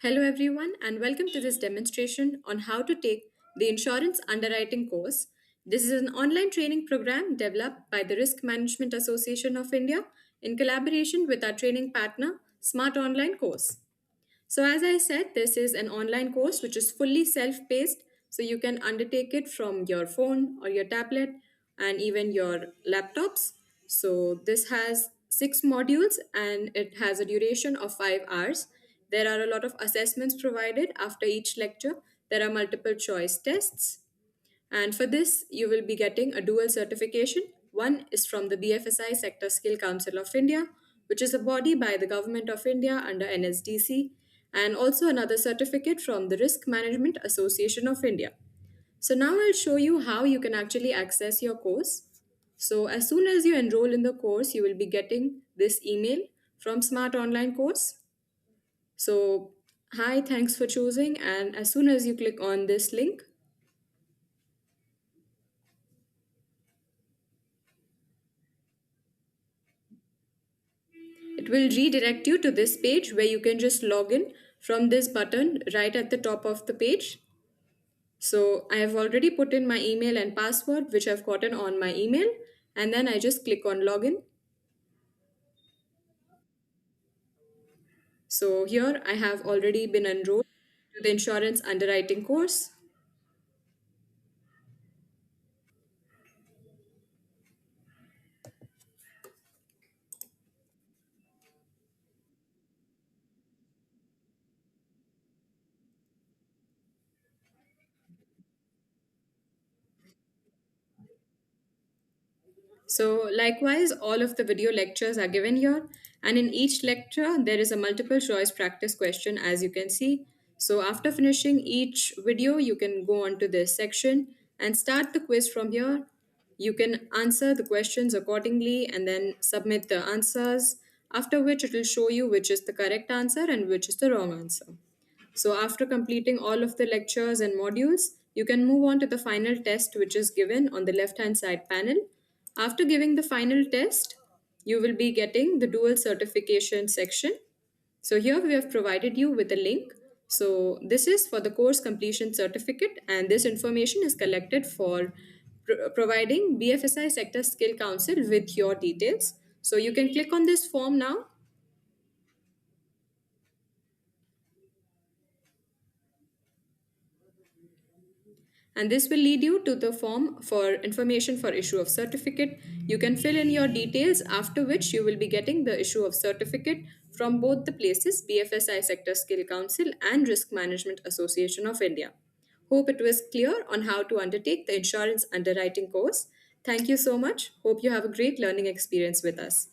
Hello, everyone, and welcome to this demonstration on how to take the Insurance Underwriting course. This is an online training program developed by the Risk Management Association of India in collaboration with our training partner, Smart Online Course. So, as I said, this is an online course which is fully self paced, so you can undertake it from your phone or your tablet and even your laptops. So, this has 6 modules and it has a duration of 5 hours. There are a lot of assessments provided after each lecture. There are multiple choice tests, and for this, you will be getting a dual certification. One is from the BFSI Sector Skill Council of India, which is a body by the Government of India under NSDC, and also another certificate from the Risk Management Association of India. So now I'll show you how you can actually access your course. So as soon as you enroll in the course, you will be getting this email from Smart Online Course. So hi, thanks for choosing. And as soon as you click on this link, it will redirect you to this page where you can just log in from this button right at the top of the page. So I have already put in my email and password, which I've gotten on my email, and then I just click on login. So here I have already been enrolled to the insurance underwriting course. So, likewise, all of the video lectures are given here, and in each lecture, there is a multiple choice practice question as you can see. So, after finishing each video, you can go on to this section and start the quiz from here. You can answer the questions accordingly and then submit the answers, after which it will show you which is the correct answer and which is the wrong answer. So, after completing all of the lectures and modules, you can move on to the final test, which is given on the left hand side panel. After giving the final test, you will be getting the dual certification section. So, here we have provided you with a link. So, this is for the course completion certificate, and this information is collected for providing BFSI Sector Skill Council with your details. So, you can click on this form now, and this will lead you to the form for information for issue of certificate. You can fill in your details, after which you will be getting the issue of certificate from both the places, BFSI Sector Skill Council and Risk Management Association of India. Hope it was clear on how to undertake the insurance underwriting course. Thank you so much. Hope you have a great learning experience with us.